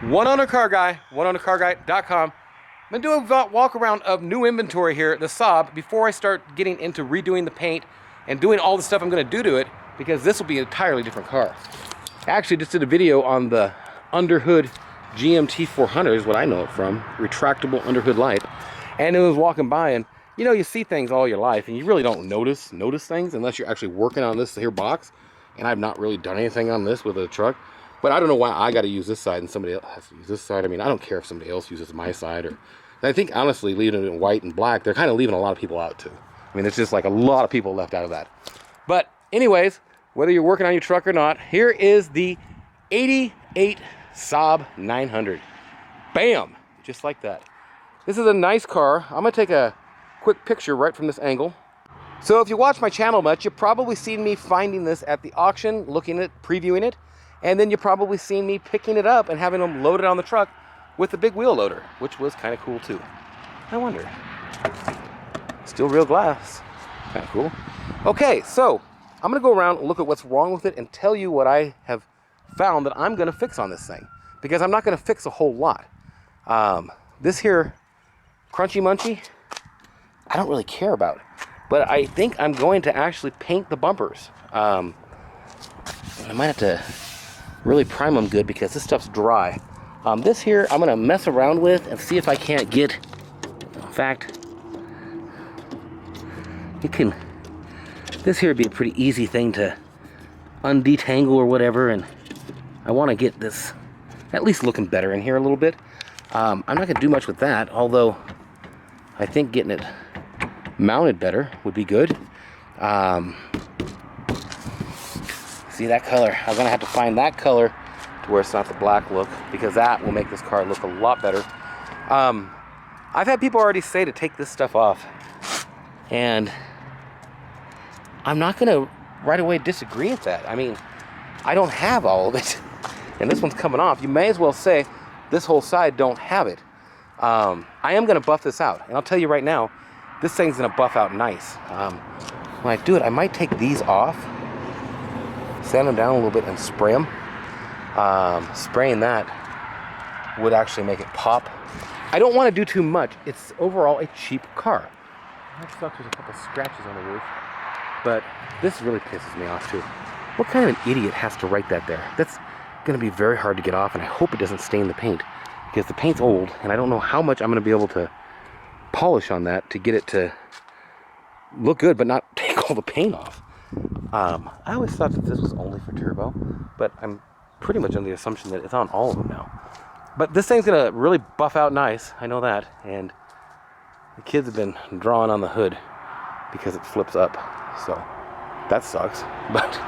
One Owner Car Guy, oneownercarguy.com. I'm going to do a walk around of new inventory here at the SAAB before I start getting into redoing the paint and doing all the stuff I'm going to do to it, because this will be an entirely different car. I actually just did a video on the underhood GMT 400 is what I know it from, retractable underhood light, and it was walking by, and you know, you see things all your life and you really don't notice things unless you're actually working on this here box. And I've not really done anything on this with a truck, but I don't know why I got to use this side and somebody else has to use this side. I mean, I don't care if somebody else uses my side, or I think honestly leaving it in white and black, they're kind of leaving a lot of people out too. I mean, it's just like a lot of people left out of that. But anyways, whether you're working on your truck or not, here is the 88 SAAB 900. Bam! Just like that. This is a nice car. I'm gonna take a quick picture right from this angle. So if you watch my channel much, you've probably seen me finding this at the auction, looking at it, previewing it, and then you've probably seen me picking it up and having them loaded on the truck with the big wheel loader, which was kind of cool too. I wonder. Still real glass. Kind of cool. Okay, so I'm gonna go around and look at what's wrong with it and tell you what I have found that I'm gonna fix on this thing, because I'm not gonna fix a whole lot. This here crunchy munchy, I don't really care about, but I think I'm going to actually paint the bumpers. I might have to really prime them good because this stuff's dry. This here I'm gonna mess around with and see if I can't get, in fact, this here would be a pretty easy thing to undetangle or whatever, and I want to get this at least looking better in here a little bit. I'm not gonna do much with that, although I think getting it mounted better would be good. See that color? I'm gonna have to find that color to where it's not the black look, because that will make this car look a lot better. I've had people already say to take this stuff off, and I'm not gonna right away disagree with that. I mean, I don't have all of it, and this one's coming off. You may as well say this whole side don't have it. I am gonna buff this out, and I'll tell you right now, this thing's gonna buff out nice. When I do it, I might take these off, sand them down a little bit, and spray them. Spraying that would actually make it pop. I don't want to do too much. It's overall a cheap car. That sucks, there's a couple scratches on the roof, but this really pisses me off too. What kind of an idiot has to write that there? That's gonna be very hard to get off, and I hope it doesn't stain the paint, because the paint's old, and I don't know how much I'm gonna be able to polish on that to get it to look good but not take all the paint off. I always thought that this was only for turbo, but I'm pretty much under the assumption that it's on all of them now. But this thing's gonna really buff out nice, I know that, and the kids have been drawing on the hood because it flips up, so that sucks, but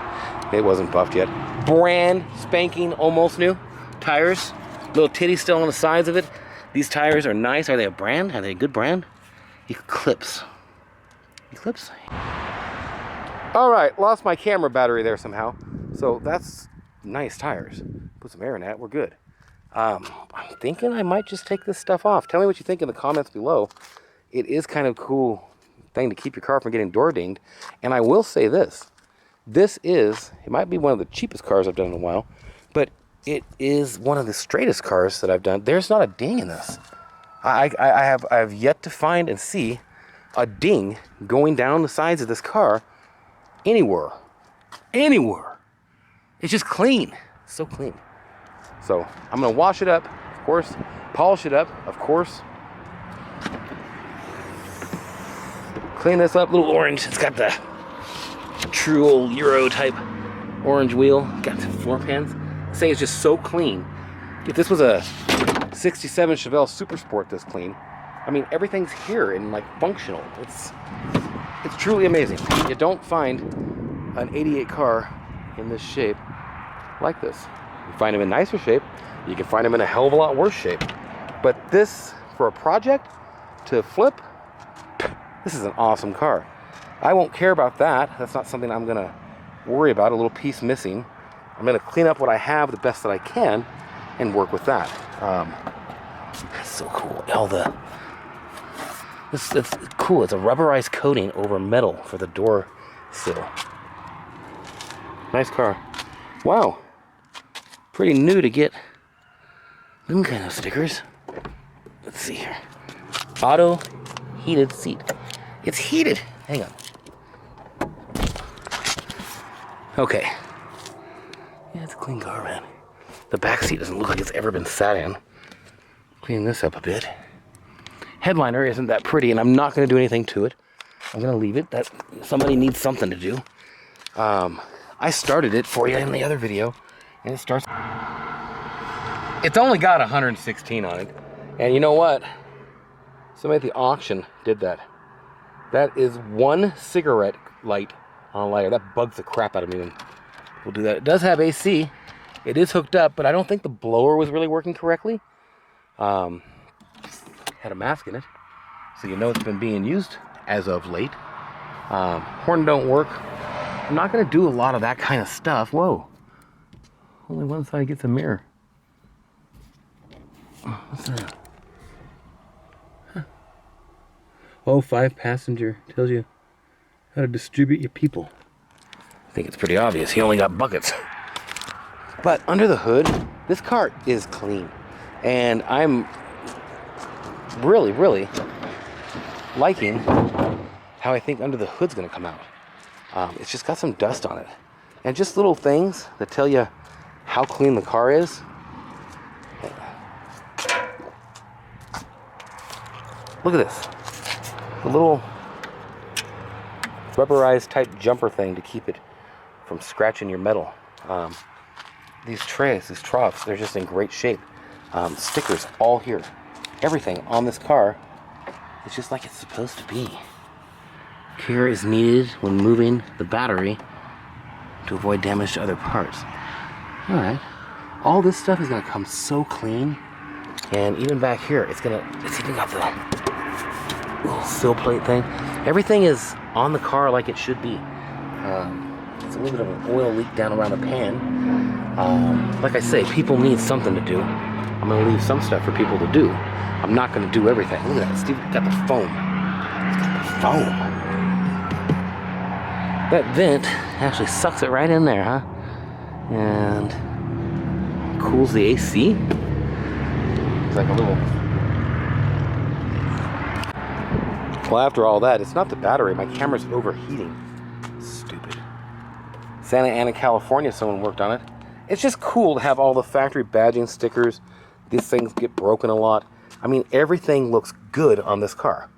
it wasn't buffed yet. Brand spanking, almost new tires, little titty still on the sides of it. These tires are nice. Are they a brand? Are they a good brand? Eclipse. Eclipse? All right, lost my camera battery there somehow. So that's nice tires. Put some air in that, we're good. I'm thinking I might just take this stuff off. Tell me what you think in the comments below. It is kind of a cool thing to keep your car from getting door dinged. And I will say this. It might be one of the cheapest cars I've done in a while, but it is one of the straightest cars that I've done. There's not a ding in this. I have yet to find and see a ding going down the sides of this car anywhere. It's just clean, so clean. So I'm gonna wash it up, of course, polish it up, of course. Clean this up, little orange. It's got the true old Euro type orange wheel. Got the floor pans. This thing is just so clean. If this was a 67 Chevelle Super Sport this clean, I mean, everything's here and like functional. It's truly amazing. You don't find an 88 car in this shape like this. You find them in nicer shape. You can find them in a hell of a lot worse shape. But this, for a project to flip, this is an awesome car. I won't care about that. That's not something I'm gonna worry about, a little piece missing. I'm gonna clean up what I have the best that I can and work with that. That's so cool. It's cool. It's a rubberized coating over metal for the door sill. Nice car. Wow. Pretty new to get Them kind of stickers. Let's see here. Auto heated seat. It's heated. Hang on. Okay. Yeah, it's a clean car, man. The back seat doesn't look like it's ever been sat in. Clean this up a bit. Headliner isn't that pretty, and I'm not going to do anything to it. I'm going to leave it. That somebody needs something to do. I started it for you in the other video, and it starts. It's only got 116 on it, and you know what? Somebody at the auction did that. That is one cigarette light on a lighter. That bugs the crap out of me when people do that. It does have AC. It is hooked up, but I don't think the blower was really working correctly. Had a mask in it, so you know it's been being used as of late. Horn don't work. I'm not going to do a lot of that kind of stuff. Whoa. Only one side gets a mirror. What's that? Huh. Oh, 5 passenger. Tells you how to distribute your people. I think it's pretty obvious. He only got buckets. But under the hood, this car is clean. And I'm really, really liking how I think under the hood's going to come out. It's just got some dust on it. And just little things that tell you how clean the car is. Look at this. A little rubberized type jumper thing to keep it from scratching your metal. These trays, these troughs, they're just in great shape. Stickers all here. Everything on this car is just like it's supposed to be. Care is needed when moving the battery to avoid damage to other parts. Alright. All this stuff is going to come so clean. And even back here, it's even got the little sill plate thing. Everything is on the car like it should be. It's a little bit of an oil leak down around the pan. Like I say, people need something to do. I'm going to leave some stuff for people to do. I'm not going to do everything. Look at that. Steve got the foam. He's got the foam. That vent actually sucks it right in there, huh? And cools the AC. It's like a little... Well, after all that, it's not the battery. My camera's overheating. Stupid. Santa Ana, California, someone worked on it. It's just cool to have all the factory badging stickers. These things get broken a lot. I mean, everything looks good on this car.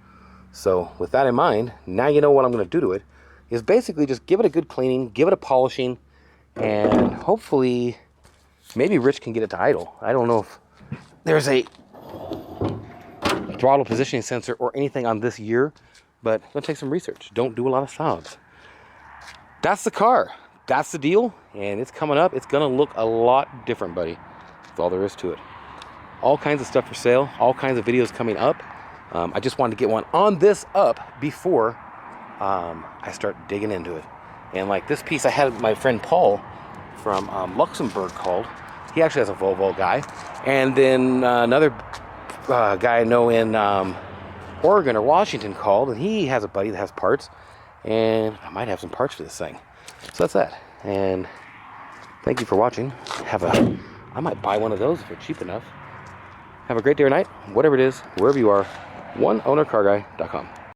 So with that in mind, now you know what I'm going to do to it, is basically just give it a good cleaning, give it a polishing, and hopefully maybe Rich can get it to idle. I don't know if there's a throttle positioning sensor or anything on this year, but it's going to take some research. Don't do a lot of SAABs. That's the car. That's the deal, and it's coming up. It's going to look a lot different, buddy. That's all there is to it. All kinds of stuff for sale, all kinds of videos coming up. I just wanted to get one on this up before I start digging into it. And like this piece, I had my friend Paul from Luxembourg called. He actually has a Volvo guy. And then another guy I know in Oregon or Washington called, and he has a buddy that has parts. And I might have some parts for this thing. So that's that. And thank you for watching. I might buy one of those if they're cheap enough. Have a great day or night, whatever it is, wherever you are. OneOwnerCarGuy.com.